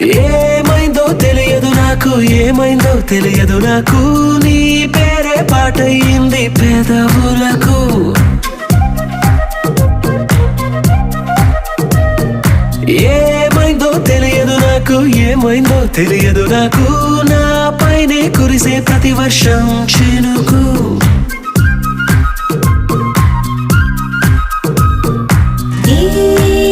ఏమైందో తెలియదు నాకు, ఏమైందో తెలియదు నాకు, నీ పేరే పాటయింది పెదవులకు. ఏమైందో తెలియదు నాకు, ఏమైందో తెలియదు నాకు, నా పైనే కురిసే ప్రతి వర్షం చినుకు. ఈ